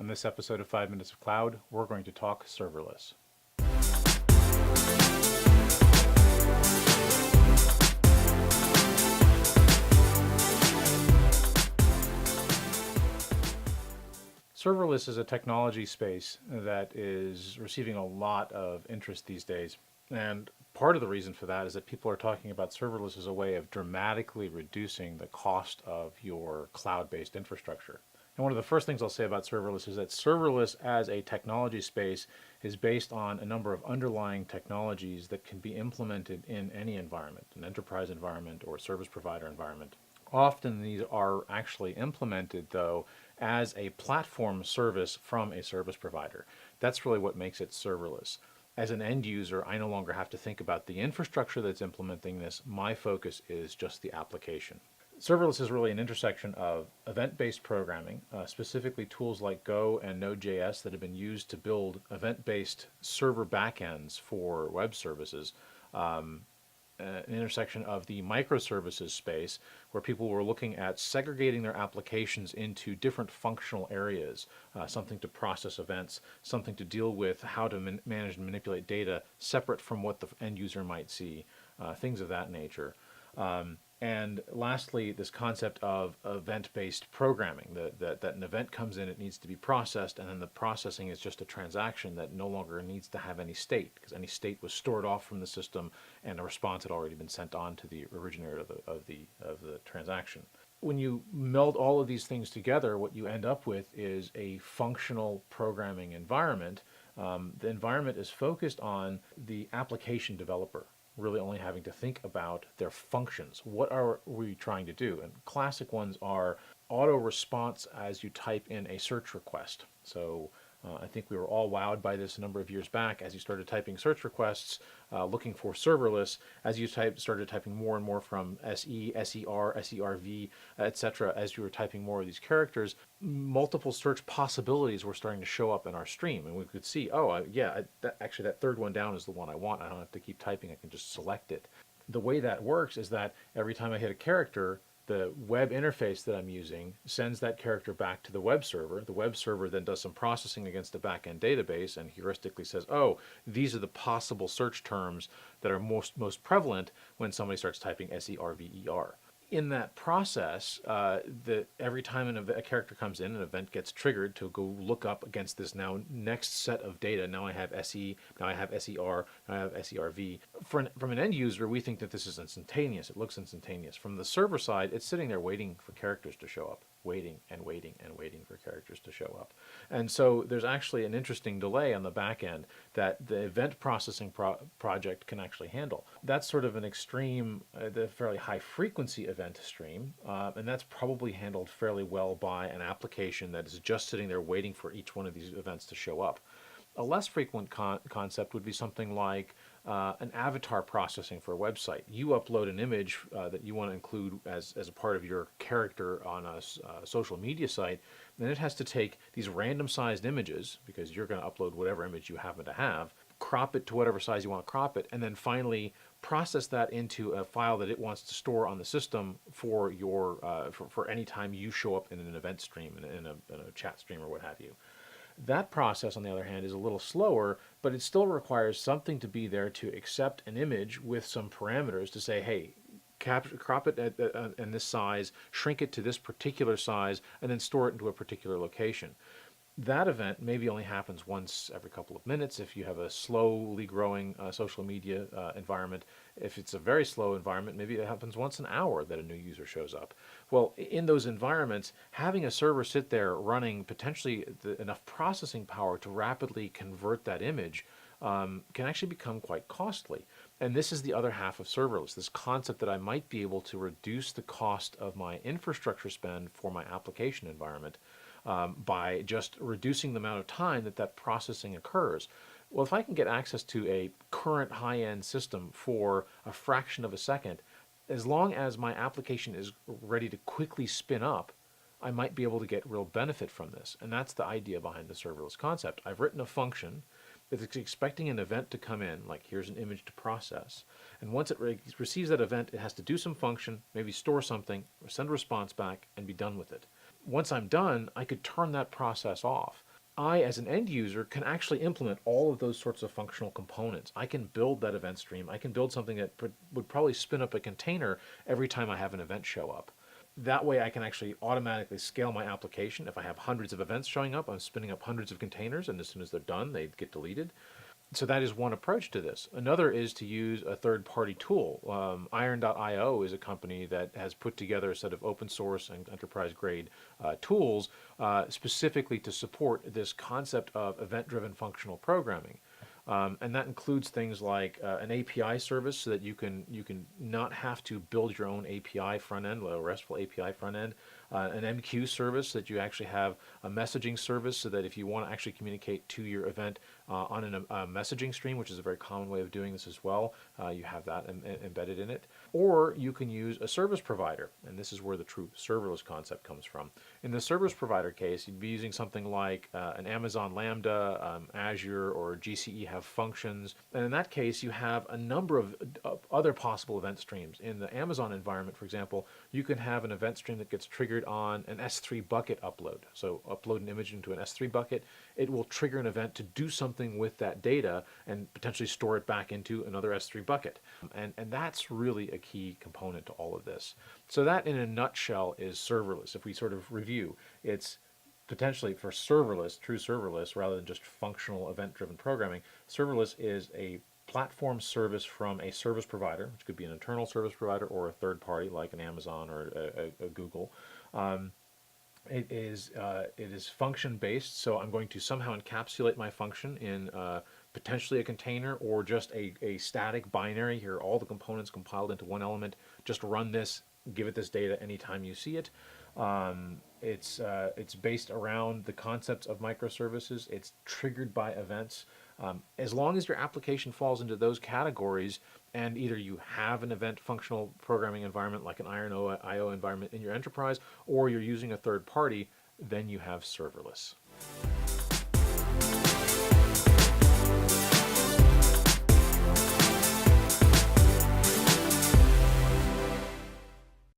On this episode of 5 Minutes of Cloud, we're going to talk serverless. Serverless is a technology space that is receiving a lot of interest these days. And part of the reason for that is that people are talking about serverless as a way of dramatically reducing the cost of your cloud-based infrastructure. And one of the first things I'll say about serverless is that serverless as a technology space is based on a number of underlying technologies that can be implemented in any environment, an enterprise environment or service provider environment. Often these are actually implemented, though, as a platform service from a service provider. That's really what makes it serverless. As an end user, I no longer have to think about the infrastructure that's implementing this. My focus is just the application. Serverless is really an intersection of event-based programming, specifically tools like Go and Node.js that have been used to build event-based server backends for web services. An intersection of the microservices space where people were looking at segregating their applications into different functional areas, something to process events, something to deal with how to manage and manipulate data separate from what the end user might see, things of that nature. And lastly, this concept of event-based programming, that an event comes in, it needs to be processed, and then the processing is just a transaction that no longer needs to have any state, because any state was stored off from the system and a response had already been sent on to the originator of the transaction. When you meld all of these things together, what you end up with is a functional programming environment. The environment is focused on the application developer really only having to think about their functions. What are we trying to do? And classic ones are auto response as you type in a search request. So I think we were all wowed by this a number of years back as you started typing search requests, looking for serverless, as you started typing more and more from SE, SER, SERV, etc. As you were typing more of these characters, multiple search possibilities were starting to show up in our stream. And we could see, actually that third one down is the one I want. I don't have to keep typing, I can just select it. The way that works is that every time I hit a character, the web interface that I'm using sends that character back to the web server. The web server then does some processing against the backend database and heuristically says, oh, these are the possible search terms that are most prevalent when somebody starts typing SERVER. In that process, every time a character comes in, an event gets triggered to go look up against this now next set of data. Now I have SE, now I have SER, now I have SERV. From an end user, we think that this is instantaneous. It looks instantaneous. From the server side, it's sitting there waiting for characters to show up, waiting and waiting and waiting for characters to show up. And so there's actually an interesting delay on the back end that the event processing project can actually handle. That's sort of an extreme, the fairly high frequency event stream, and that's probably handled fairly well by an application that is just sitting there waiting for each one of these events to show up. A less frequent concept would be something like an avatar processing for a website. You upload an image that you want to include as a part of your character on a social media site, then it has to take these random sized images, because you're going to upload whatever image you happen to have, crop it to whatever size you want to crop it, and then finally process that into a file that it wants to store on the system for your for any time you show up in an event stream, in a chat stream or what have you. That process, on the other hand, is a little slower, but it still requires something to be there to accept an image with some parameters to say, hey, crop it in this size, shrink it to this particular size, and then store it into a particular location. That event maybe only happens once every couple of minutes if you have a slowly growing social media environment. If it's a very slow environment, maybe it happens once an hour that a new user shows up. Well, in those environments, having a server sit there running potentially enough processing power to rapidly convert that image can actually become quite costly. And this is the other half of serverless, this concept that I might be able to reduce the cost of my infrastructure spend for my application environment by just reducing the amount of time that processing occurs. Well, if I can get access to a current high-end system for a fraction of a second, as long as my application is ready to quickly spin up, I might be able to get real benefit from this. And that's the idea behind the serverless concept. I've written a function that's expecting an event to come in, like here's an image to process. And once it receives that event, it has to do some function, maybe store something, or send a response back, and be done with it. Once I'm done, I could turn that process off. I, as an end user, can actually implement all of those sorts of functional components. I can build that event stream. I can build something that would probably spin up a container every time I have an event show up. That way I can actually automatically scale my application. If I have hundreds of events showing up, I'm spinning up hundreds of containers, and as soon as they're done, they get deleted. So that is one approach to this. Another is to use a third-party tool. Iron.io is a company that has put together a set of open source and enterprise-grade tools specifically to support this concept of event-driven functional programming. And that includes things like an API service, so that you can not have to build your own API front end, a RESTful API front end. An MQ service, so that you actually have a messaging service, so that if you want to actually communicate to your event on a messaging stream, which is a very common way of doing this as well, you have that embedded in it. Or you can use a service provider, and this is where the true serverless concept comes from. In the service provider case, you'd be using something like an Amazon Lambda, Azure, or GCE have functions, and in that case, you have a number of other possible event streams. In the Amazon environment, for example, you can have an event stream that gets triggered on an S3 bucket upload. So upload an image into an S3 bucket, it will trigger an event to do something with that data and potentially store it back into another S3 bucket. And that's really a key component to all of this. So that, in a nutshell, is serverless. If we sort of review, it's potentially for serverless, true serverless, rather than just functional event-driven programming. Serverless is a platform service from a service provider, which could be an internal service provider or a third party like an Amazon or a Google. It is function based, so I'm going to somehow encapsulate my function in potentially a container or just a static binary. Here are all the components compiled into one element. Just run this, give it this data anytime you see it. It's based around the concepts of microservices. It's triggered by events. As long as your application falls into those categories, and either you have an event functional programming environment like an Iron.io environment in your enterprise, or you're using a third party, then you have serverless.